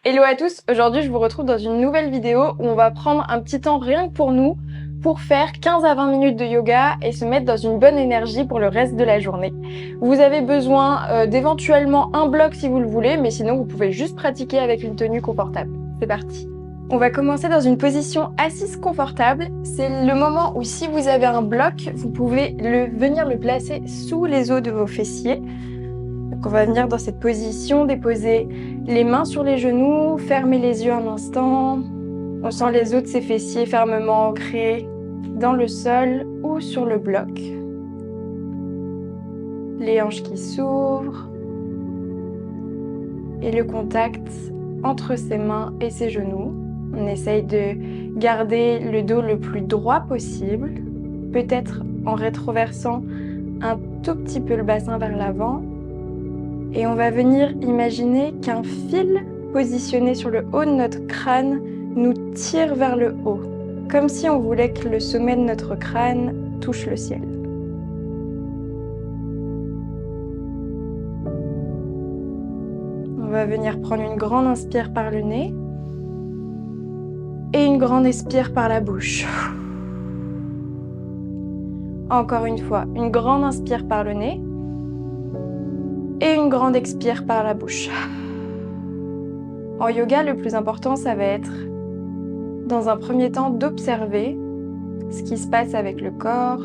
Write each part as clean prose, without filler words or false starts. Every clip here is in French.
Hello à tous, aujourd'hui je vous retrouve dans une nouvelle vidéo où on va prendre un petit temps rien que pour nous pour faire 15 à 20 minutes de yoga et se mettre dans une bonne énergie pour le reste de la journée. Vous avez besoin d'éventuellement un bloc si vous le voulez, mais sinon vous pouvez juste pratiquer avec une tenue confortable. C'est parti. On va commencer dans une position assise confortable. C'est le moment où si vous avez un bloc, vous pouvez venir le placer sous les os de vos fessiers. Donc on va venir dans cette position, déposer les mains sur les genoux, fermer les yeux un instant. On sent les os de ses fessiers fermement ancrés dans le sol ou sur le bloc. Les hanches qui s'ouvrent. Et le contact entre ses mains et ses genoux. On essaye de garder le dos le plus droit possible, peut-être en rétroversant un tout petit peu le bassin vers l'avant. Et on va venir imaginer qu'un fil positionné sur le haut de notre crâne nous tire vers le haut, comme si on voulait que le sommet de notre crâne touche le ciel. On va venir prendre une grande inspire par le nez et une grande expire par la bouche. Encore une fois, une grande inspire par le nez et une grande expire par la bouche. En yoga, le plus important, ça va être, dans un premier temps, d'observer ce qui se passe avec le corps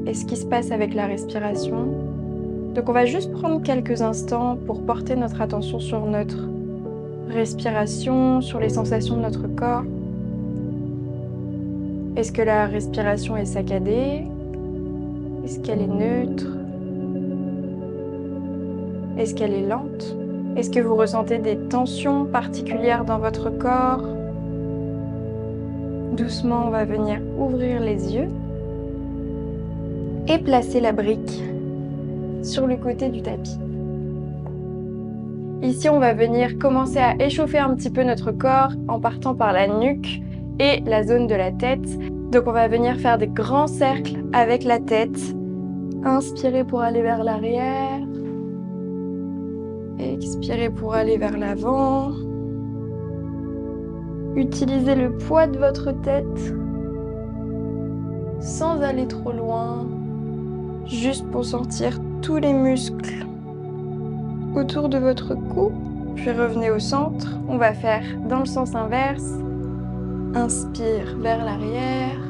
et ce qui se passe avec la respiration. Donc on va juste prendre quelques instants pour porter notre attention sur notre respiration, sur les sensations de notre corps. Est-ce que la respiration est saccadée? Est-ce qu'elle est neutre? Est-ce qu'elle est lente? Est-ce que vous ressentez des tensions particulières dans votre corps? Doucement, on va venir ouvrir les yeux et placer la brique sur le côté du tapis. Ici, on va venir commencer à échauffer un petit peu notre corps en partant par la nuque et la zone de la tête. Donc, on va venir faire des grands cercles avec la tête. Inspirez pour aller vers l'arrière. Expirez pour aller vers l'avant. Utilisez le poids de votre tête sans aller trop loin, juste pour sentir tous les muscles autour de votre cou. Puis revenez au centre. On va faire dans le sens inverse. Inspire vers l'arrière.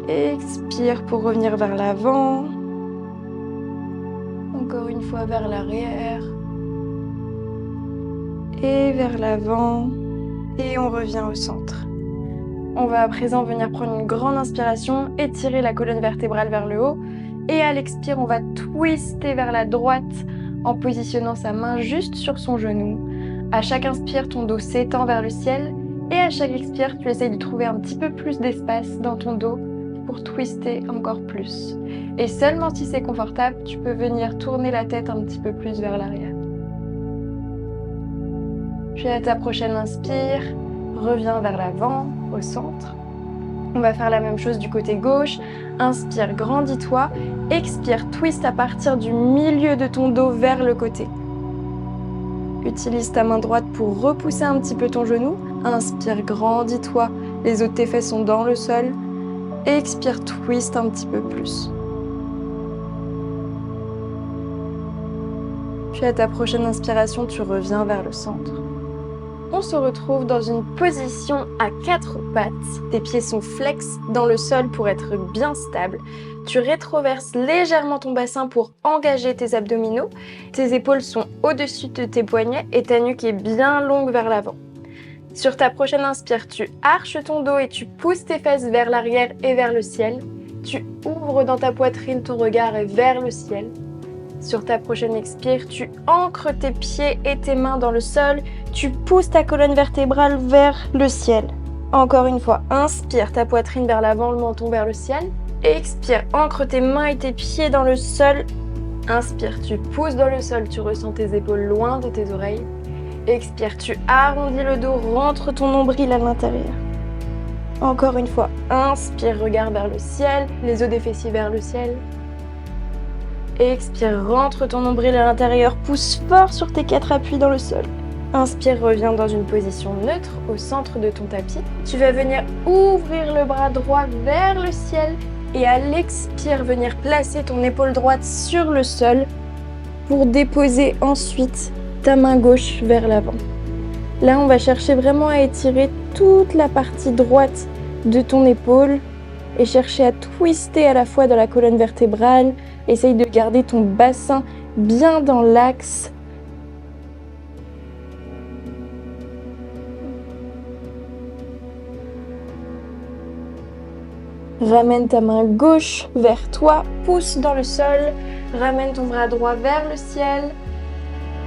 Expire pour revenir vers l'avant. Encore une fois vers l'arrière et vers l'avant et on revient au centre. On va à présent venir prendre une grande inspiration, étirer la colonne vertébrale vers le haut et à l'expire on va twister vers la droite en positionnant sa main juste sur son genou. À chaque inspire, ton dos s'étend vers le ciel et à chaque expire, tu essayes de trouver un petit peu plus d'espace dans ton dos pour twister encore plus. Et seulement si c'est confortable, tu peux venir tourner la tête un petit peu plus vers l'arrière. Puis à ta prochaine inspire, reviens vers l'avant, au centre. On va faire la même chose du côté gauche. Inspire, grandis-toi. Expire, twist à partir du milieu de ton dos vers le côté. Utilise ta main droite pour repousser un petit peu ton genou. Inspire, grandis-toi. Les os de tes fesses sont dans le sol. Expire, twist un petit peu plus. Puis à ta prochaine inspiration, tu reviens vers le centre. On se retrouve dans une position à 4 pattes. Tes pieds sont flex dans le sol pour être bien stable. Tu rétroverses légèrement ton bassin pour engager tes abdominaux. Tes épaules sont au-dessus de tes poignets et ta nuque est bien longue vers l'avant. Sur ta prochaine inspire, tu arches ton dos et tu pousses tes fesses vers l'arrière et vers le ciel. Tu ouvres dans ta poitrine, ton regard est vers le ciel. Sur ta prochaine expire, tu ancres tes pieds et tes mains dans le sol. Tu pousses ta colonne vertébrale vers le ciel. Encore une fois, inspire ta poitrine vers l'avant, le menton vers le ciel. Expire, ancre tes mains et tes pieds dans le sol. Inspire, tu pousses dans le sol, tu ressens tes épaules loin de tes oreilles. Expire, tu arrondis le dos, rentre ton nombril à l'intérieur. Encore une fois, inspire, regarde vers le ciel, les os des fessiers vers le ciel. Expire, rentre ton nombril à l'intérieur, pousse fort sur tes 4 appuis dans le sol. Inspire, reviens dans une position neutre au centre de ton tapis. Tu vas venir ouvrir le bras droit vers le ciel et à l'expire, venir placer ton épaule droite sur le sol pour déposer ensuite ta main gauche vers l'avant. Là, on va chercher vraiment à étirer toute la partie droite de ton épaule et chercher à twister à la fois dans la colonne vertébrale. Essaye de garder ton bassin bien dans l'axe. Ramène ta main gauche vers toi, pousse dans le sol, ramène ton bras droit vers le ciel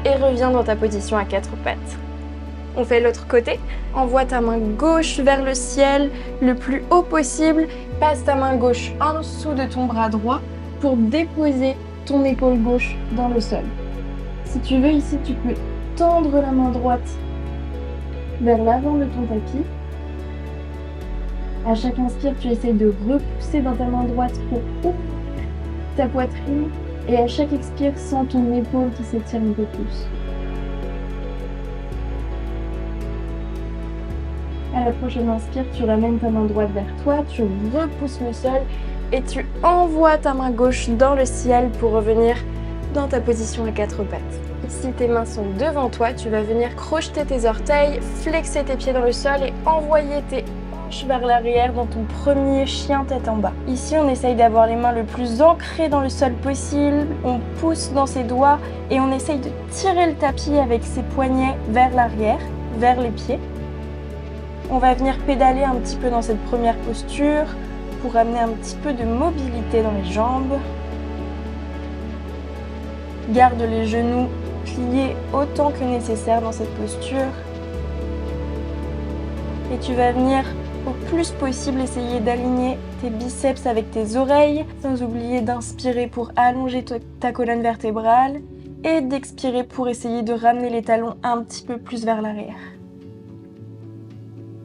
et reviens dans ta position à 4 pattes. On fait l'autre côté, envoie ta main gauche vers le ciel le plus haut possible, passe ta main gauche en dessous de ton bras droit pour déposer ton épaule gauche dans le sol. Si tu veux ici, tu peux tendre la main droite vers l'avant de ton tapis. À chaque inspire, tu essayes de repousser dans ta main droite pour ouvrir ta poitrine et à chaque expire, sens ton épaule qui s'étire un peu plus. À la prochaine inspire, tu ramènes ta main droite vers toi, tu repousses le sol et tu envoies ta main gauche dans le ciel pour revenir dans ta position à 4 pattes. Si tes mains sont devant toi, tu vas venir crocheter tes orteils, flexer tes pieds dans le sol et envoyer tes hanches vers l'arrière dans ton premier chien tête en bas. Ici, on essaye d'avoir les mains le plus ancrées dans le sol possible, on pousse dans ses doigts et on essaye de tirer le tapis avec ses poignets vers l'arrière, vers les pieds. On va venir pédaler un petit peu dans cette première posture pour amener un petit peu de mobilité dans les jambes. Garde les genoux pliés autant que nécessaire dans cette posture. Et tu vas venir au plus possible essayer d'aligner tes biceps avec tes oreilles, sans oublier d'inspirer pour allonger ta colonne vertébrale et d'expirer pour essayer de ramener les talons un petit peu plus vers l'arrière.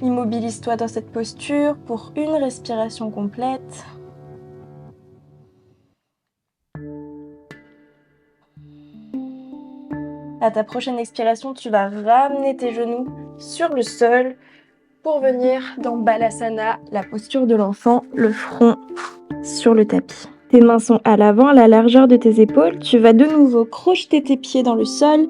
Immobilise-toi dans cette posture pour une respiration complète. À ta prochaine expiration, tu vas ramener tes genoux sur le sol pour venir dans Balasana, la posture de l'enfant, le front sur le tapis. Tes mains sont à l'avant, à la largeur de tes épaules. Tu vas de nouveau crocheter tes pieds dans le sol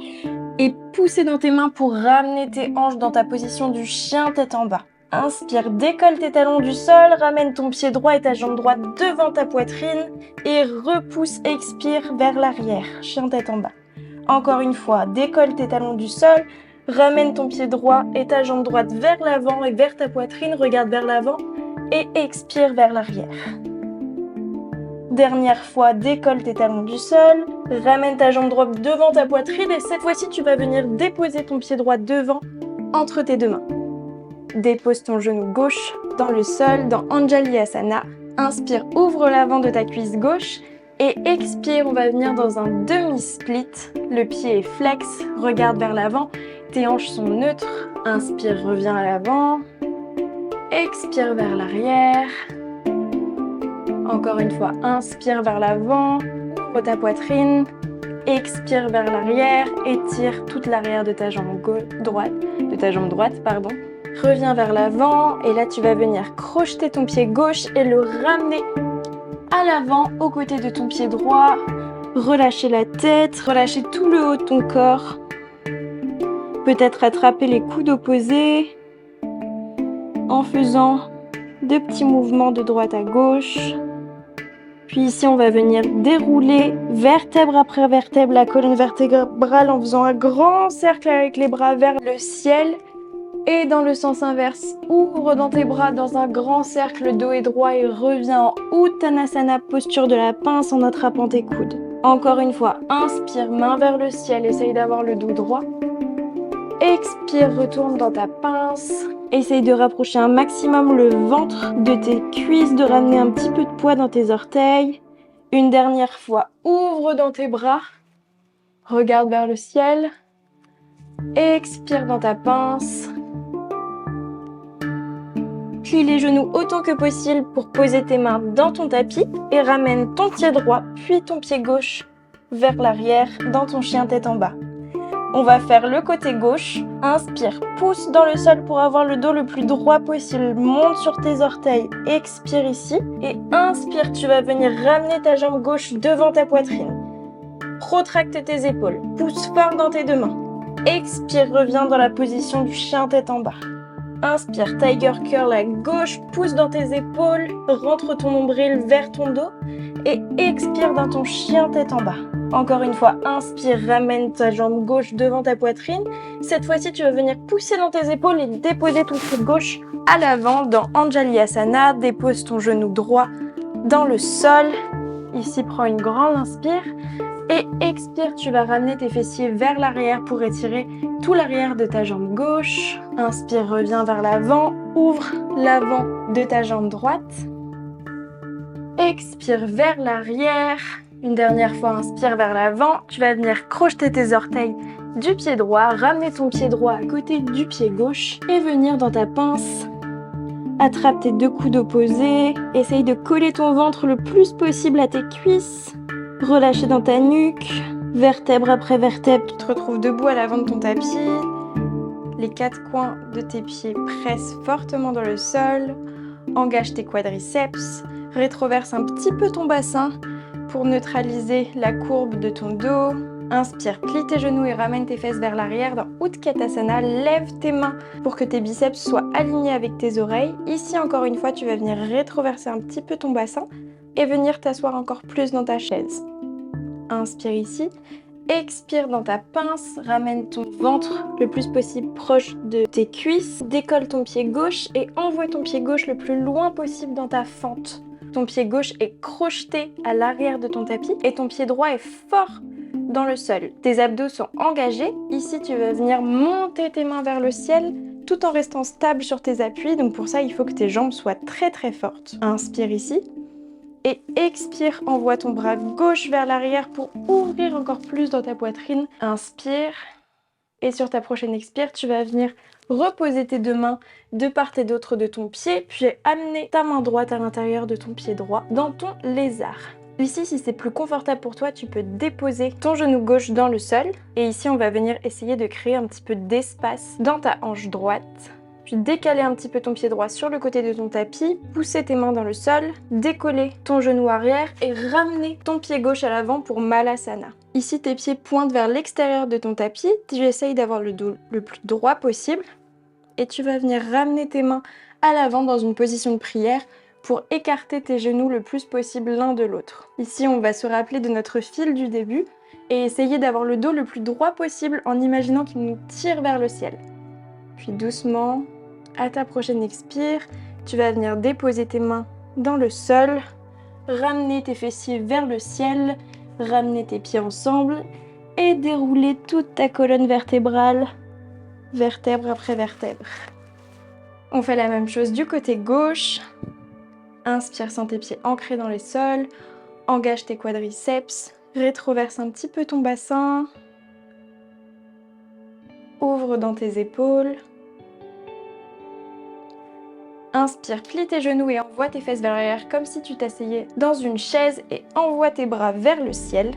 et pousser dans tes mains pour ramener tes hanches dans ta position du chien tête en bas. Inspire, décolle tes talons du sol, ramène ton pied droit et ta jambe droite devant ta poitrine et repousse, expire vers l'arrière, chien tête en bas. Encore une fois, décolle tes talons du sol, ramène ton pied droit et ta jambe droite vers l'avant et vers ta poitrine, regarde vers l'avant et expire vers l'arrière. Dernière fois, décolle tes talons du sol, ramène ta jambe droite devant ta poitrine et cette fois-ci, tu vas venir déposer ton pied droit devant entre tes deux mains. Dépose ton genou gauche dans le sol, dans Anjali Asana. Inspire, ouvre l'avant de ta cuisse gauche et expire, on va venir dans un demi-split. Le pied est flex, regarde vers l'avant, tes hanches sont neutres. Inspire, reviens à l'avant. Expire vers l'arrière. Encore une fois, inspire vers l'avant, ouvre ta poitrine, expire vers l'arrière, étire toute l'arrière de ta jambe droite. Reviens vers l'avant et là tu vas venir crocheter ton pied gauche et le ramener à l'avant aux côtés de ton pied droit. Relâcher la tête, relâcher tout le haut de ton corps. Peut-être attraper les coudes opposés en faisant de petits mouvements de droite à gauche. Puis ici, on va venir dérouler vertèbre après vertèbre la colonne vertébrale en faisant un grand cercle avec les bras vers le ciel. Et dans le sens inverse, ouvre dans tes bras dans un grand cercle, le dos est droit et reviens en Uttanasana, posture de la pince en attrapant tes coudes. Encore une fois, inspire, main vers le ciel, essaye d'avoir le dos droit. Expire, retourne dans ta pince. Essaye de rapprocher un maximum le ventre de tes cuisses, de ramener un petit peu de poids dans tes orteils. Une dernière fois, ouvre dans tes bras. Regarde vers le ciel. Expire dans ta pince. Plie les genoux autant que possible pour poser tes mains dans ton tapis et ramène ton pied droit puis ton pied gauche vers l'arrière dans ton chien tête en bas. On va faire le côté gauche. Inspire, pousse dans le sol pour avoir le dos le plus droit possible. Monte sur tes orteils, expire ici. Et inspire, tu vas venir ramener ta jambe gauche devant ta poitrine. Protracte tes épaules, pousse fort dans tes deux mains. Expire, reviens dans la position du chien tête en bas. Inspire, Tiger Curl à gauche, pousse dans tes épaules, rentre ton nombril vers ton dos et expire dans ton chien tête en bas. Encore une fois, inspire, ramène ta jambe gauche devant ta poitrine. Cette fois-ci, tu vas venir pousser dans tes épaules et déposer ton pied gauche à l'avant dans Anjalyasana. Dépose ton genou droit dans le sol. Ici, prends une grande inspire. Et expire, tu vas ramener tes fessiers vers l'arrière pour étirer tout l'arrière de ta jambe gauche. Inspire, reviens vers l'avant. Ouvre l'avant de ta jambe droite. Expire vers l'arrière. Une dernière fois, inspire vers l'avant. Tu vas venir crocheter tes orteils du pied droit, ramener ton pied droit à côté du pied gauche et venir dans ta pince. Attrape tes deux coudes opposés. Essaye de coller ton ventre le plus possible à tes cuisses. Relâcher dans ta nuque. Vertèbre après vertèbre, tu te retrouves debout à l'avant de ton tapis. Les quatre coins de tes pieds pressent fortement dans le sol. Engage tes quadriceps. Rétroverse un petit peu ton bassin pour neutraliser la courbe de ton dos. Inspire, plie tes genoux et ramène tes fesses vers l'arrière dans Utkatasana. Lève tes mains pour que tes biceps soient alignés avec tes oreilles. Ici, encore une fois, tu vas venir rétroverser un petit peu ton bassin et venir t'asseoir encore plus dans ta chaise. Inspire ici. Expire dans ta pince. Ramène ton ventre le plus possible proche de tes cuisses. Décolle ton pied gauche et envoie ton pied gauche le plus loin possible dans ta fente. Ton pied gauche est crocheté à l'arrière de ton tapis et ton pied droit est fort dans le sol. Tes abdos sont engagés. Ici, tu vas venir monter tes mains vers le ciel tout en restant stable sur tes appuis. Donc pour ça, il faut que tes jambes soient très très fortes. Inspire ici. Et expire, envoie ton bras gauche vers l'arrière pour ouvrir encore plus dans ta poitrine. Inspire. Et sur ta prochaine expire, tu vas venir reposer tes deux mains de part et d'autre de ton pied, puis amener ta main droite à l'intérieur de ton pied droit dans ton lézard. Ici, si c'est plus confortable pour toi, tu peux déposer ton genou gauche dans le sol. Et ici, on va venir essayer de créer un petit peu d'espace dans ta hanche droite. Puis décaler un petit peu ton pied droit sur le côté de ton tapis, pousser tes mains dans le sol, décoller ton genou arrière et ramener ton pied gauche à l'avant pour Malasana. Ici, tes pieds pointent vers l'extérieur de ton tapis, tu essayes d'avoir le dos le plus droit possible et tu vas venir ramener tes mains à l'avant dans une position de prière pour écarter tes genoux le plus possible l'un de l'autre. Ici, on va se rappeler de notre fil du début et essayer d'avoir le dos le plus droit possible en imaginant qu'il nous tire vers le ciel. Puis doucement, à ta prochaine expire, tu vas venir déposer tes mains dans le sol, ramener tes fessiers vers le ciel, ramener tes pieds ensemble et dérouler toute ta colonne vertébrale, vertèbre après vertèbre. On fait la même chose du côté gauche. Inspire, sens tes pieds ancrés dans les sols, engage tes quadriceps, rétroverse un petit peu ton bassin, ouvre dans tes épaules. Inspire, plie tes genoux et envoie tes fesses vers l'arrière comme si tu t'asseyais dans une chaise et envoie tes bras vers le ciel.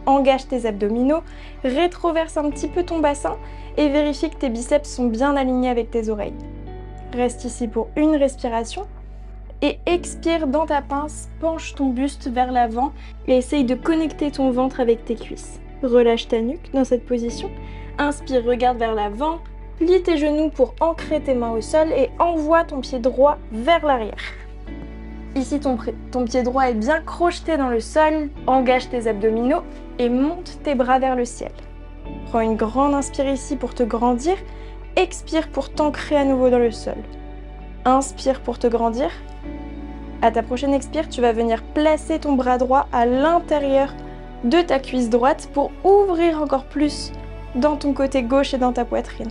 Engage tes abdominaux, rétroverse un petit peu ton bassin et vérifie que tes biceps sont bien alignés avec tes oreilles. Reste ici pour une respiration et expire dans ta pince, penche ton buste vers l'avant et essaye de connecter ton ventre avec tes cuisses. Relâche ta nuque dans cette position. Inspire, regarde vers l'avant. Plie tes genoux pour ancrer tes mains au sol et envoie ton pied droit vers l'arrière. Ici, ton pied droit est bien crocheté dans le sol. Engage tes abdominaux et monte tes bras vers le ciel. Prends une grande inspire ici pour te grandir. Expire pour t'ancrer à nouveau dans le sol. Inspire pour te grandir. À ta prochaine expire, tu vas venir placer ton bras droit à l'intérieur de ta cuisse droite pour ouvrir encore plus dans ton côté gauche et dans ta poitrine.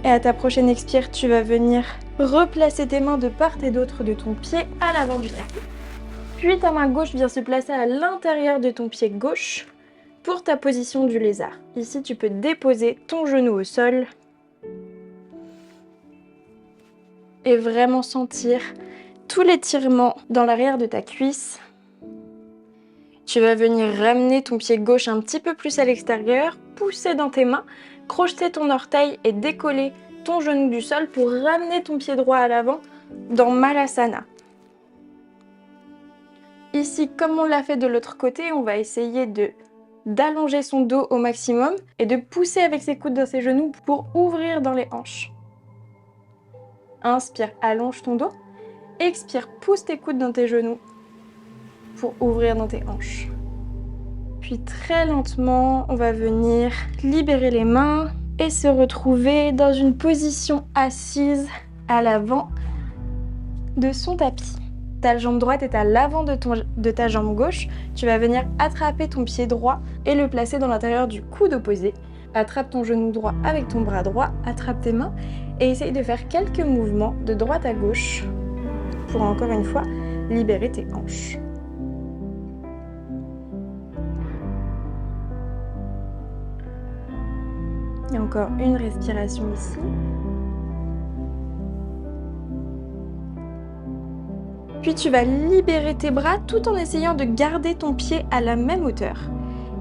Et à ta prochaine expire, tu vas venir replacer tes mains de part et d'autre de ton pied à l'avant du tapis. Puis ta main gauche vient se placer à l'intérieur de ton pied gauche pour ta position du lézard. Ici, tu peux déposer ton genou au sol. et vraiment sentir tout l'étirement dans l'arrière de ta cuisse. Tu vas venir ramener ton pied gauche un petit peu plus à l'extérieur, pousser dans tes mains, crocheter ton orteil et décoller ton genou du sol pour ramener ton pied droit à l'avant dans Malasana. Ici, comme on l'a fait de l'autre côté, on va essayer d'allonger son dos au maximum et de pousser avec ses coudes dans ses genoux pour ouvrir dans les hanches. Inspire, allonge ton dos. Expire, pousse tes coudes dans tes genoux pour ouvrir dans tes hanches. Puis très lentement, on va venir libérer les mains et se retrouver dans une position assise à l'avant de son tapis. Ta jambe droite est à l'avant de ta jambe gauche. Tu vas venir attraper ton pied droit et le placer dans l'intérieur du coude opposé. Attrape ton genou droit avec ton bras droit, attrape tes mains et essaye de faire quelques mouvements de droite à gauche pour encore une fois libérer tes hanches. Et encore une respiration ici. Puis tu vas libérer tes bras tout en essayant de garder ton pied à la même hauteur.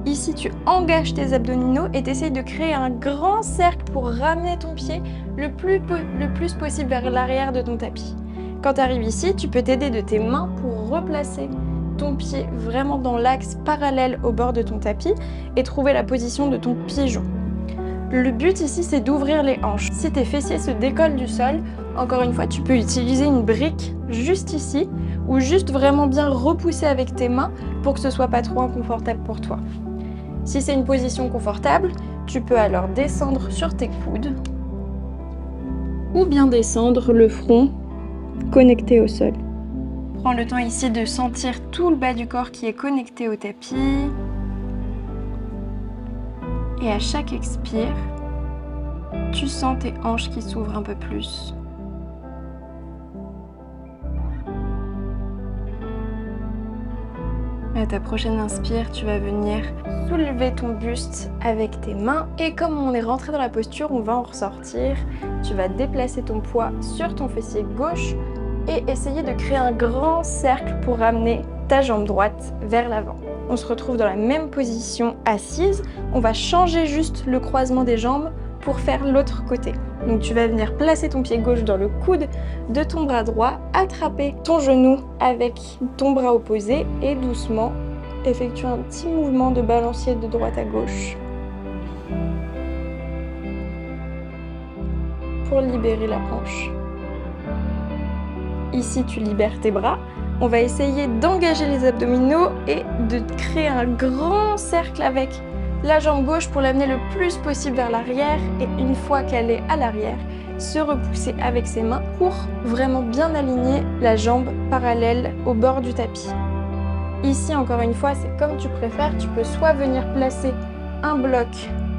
Ici, tu engages tes abdominaux et tu essayes de créer un grand cercle pour ramener ton pied le plus possible vers l'arrière de ton tapis. Quand tu arrives ici, tu peux t'aider de tes mains pour replacer ton pied vraiment dans l'axe parallèle au bord de ton tapis et trouver la position de ton pigeon. Le but ici, c'est d'ouvrir les hanches. Si tes fessiers se décollent du sol, encore une fois, tu peux utiliser une brique juste ici ou juste vraiment bien repousser avec tes mains pour que ce soit pas trop inconfortable pour toi. Si c'est une position confortable, tu peux alors descendre sur tes coudes ou bien descendre le front connecté au sol. Prends le temps ici de sentir tout le bas du corps qui est connecté au tapis. Et à chaque expire, tu sens tes hanches qui s'ouvrent un peu plus. À ta prochaine inspire, tu vas venir soulever ton buste avec tes mains. Et comme on est rentré dans la posture, on va en ressortir. Tu vas déplacer ton poids sur ton fessier gauche et essayer de créer un grand cercle pour ramener ta jambe droite vers l'avant. On se retrouve dans la même position assise. On va changer juste le croisement des jambes pour faire l'autre côté. Donc tu vas venir placer ton pied gauche dans le coude de ton bras droit, attraper ton genou avec ton bras opposé et doucement effectuer un petit mouvement de balancier de droite à gauche pour libérer la hanche. Ici, tu libères tes bras. On va essayer d'engager les abdominaux et de créer un grand cercle avec la jambe gauche pour l'amener le plus possible vers l'arrière et une fois qu'elle est à l'arrière, se repousser avec ses mains pour vraiment bien aligner la jambe parallèle au bord du tapis. Ici, encore une fois, c'est comme tu préfères. Tu peux soit venir placer un bloc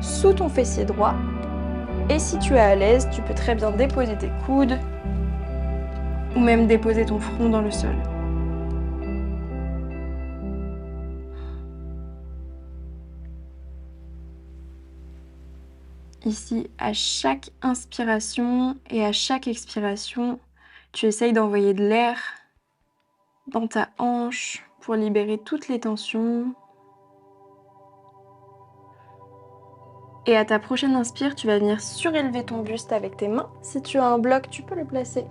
sous ton fessier droit et si tu es à l'aise, tu peux très bien déposer tes coudes ou même déposer ton front dans le sol. Ici, à chaque inspiration et à chaque expiration, tu essayes d'envoyer de l'air dans ta hanche pour libérer toutes les tensions. Et à ta prochaine inspire, tu vas venir surélever ton buste avec tes mains. Si tu as un bloc, tu peux le placer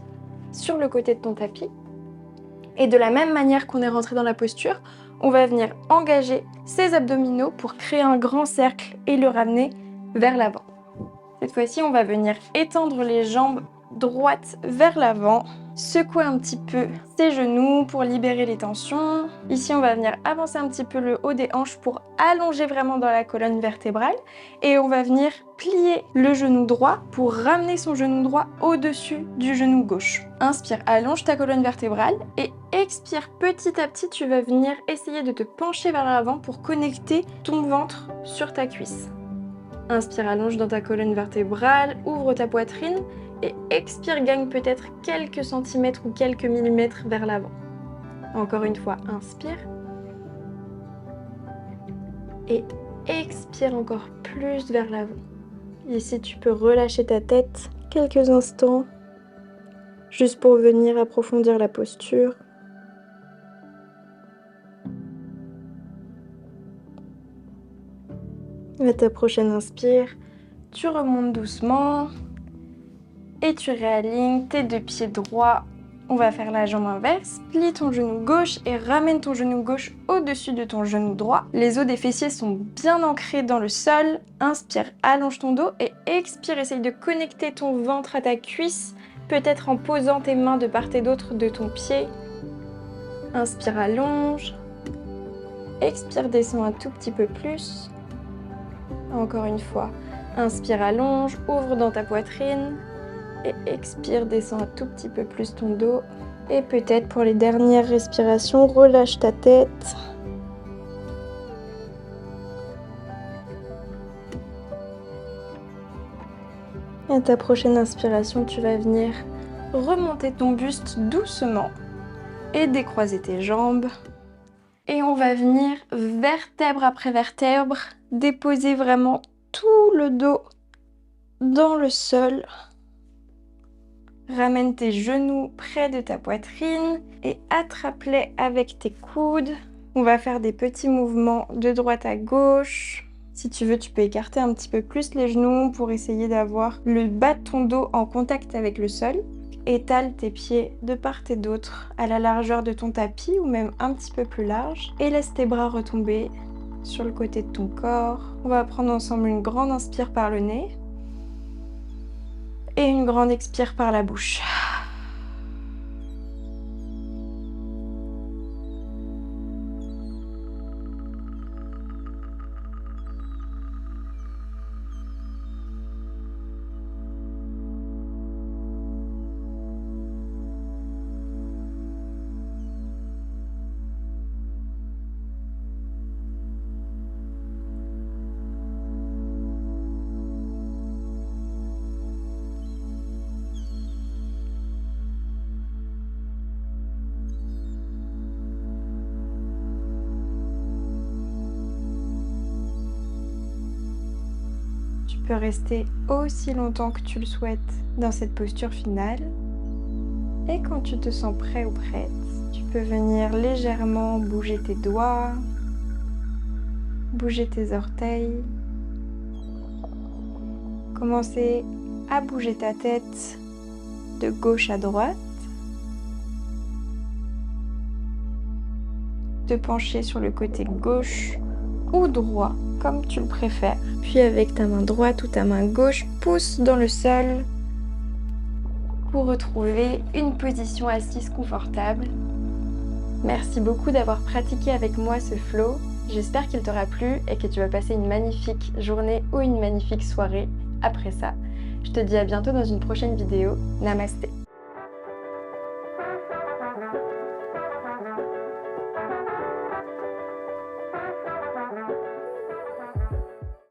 sur le côté de ton tapis. Et de la même manière qu'on est rentré dans la posture, on va venir engager ses abdominaux pour créer un grand cercle et le ramener vers l'avant. Cette fois-ci, on va venir étendre les jambes droites vers l'avant, secouer un petit peu ses genoux pour libérer les tensions. Ici, on va venir avancer un petit peu le haut des hanches pour allonger vraiment dans la colonne vertébrale. Et on va venir plier le genou droit pour ramener son genou droit au-dessus du genou gauche. Inspire, allonge ta colonne vertébrale et expire petit à petit, tu vas venir essayer de te pencher vers l'avant pour connecter ton ventre sur ta cuisse. Inspire, allonge dans ta colonne vertébrale, ouvre ta poitrine et expire, gagne peut-être quelques centimètres ou quelques millimètres vers l'avant. Encore une fois, inspire. Et expire encore plus vers l'avant. Ici, tu peux relâcher ta tête quelques instants. juste pour venir approfondir la posture. À ta prochaine inspire, tu remontes doucement et tu réalignes tes deux pieds droits. On va faire la jambe inverse, plie ton genou gauche et ramène ton genou gauche au-dessus de ton genou droit. Les os des fessiers sont bien ancrés dans le sol. Inspire, allonge ton dos et expire, essaye de connecter ton ventre à ta cuisse, peut-être en posant tes mains de part et d'autre de ton pied. Inspire, allonge. Expire, descends un tout petit peu plus. Encore une fois, inspire, allonge, ouvre dans ta poitrine. Et expire, descends un tout petit peu plus ton dos. Et peut-être pour les dernières respirations, relâche ta tête. Et à ta prochaine inspiration, tu vas venir remonter ton buste doucement et décroiser tes jambes. Et on va venir vertèbre après vertèbre, déposer vraiment tout le dos dans le sol. Ramène tes genoux près de ta poitrine et attrape-les avec tes coudes. On va faire des petits mouvements de droite à gauche. Si tu veux, tu peux écarter un petit peu plus les genoux pour essayer d'avoir le bas de ton dos en contact avec le sol. Étale tes pieds de part et d'autre à la largeur de ton tapis ou même un petit peu plus large. Et laisse tes bras retomber sur le côté de ton corps. On va prendre ensemble une grande inspire par le nez. Et une grande expire par la bouche. Tu peux rester aussi longtemps que tu le souhaites dans cette posture finale. Et quand tu te sens prêt ou prête, tu peux venir légèrement bouger tes doigts, bouger tes orteils, commencer à bouger ta tête de gauche à droite, te pencher sur le côté gauche ou droit, comme tu le préfères. Puis avec ta main droite ou ta main gauche, pousse dans le sol pour retrouver une position assise confortable. Merci beaucoup d'avoir pratiqué avec moi ce flow. J'espère qu'il t'aura plu et que tu vas passer une magnifique journée ou une magnifique soirée après ça. Je te dis à bientôt dans une prochaine vidéo. Namasté.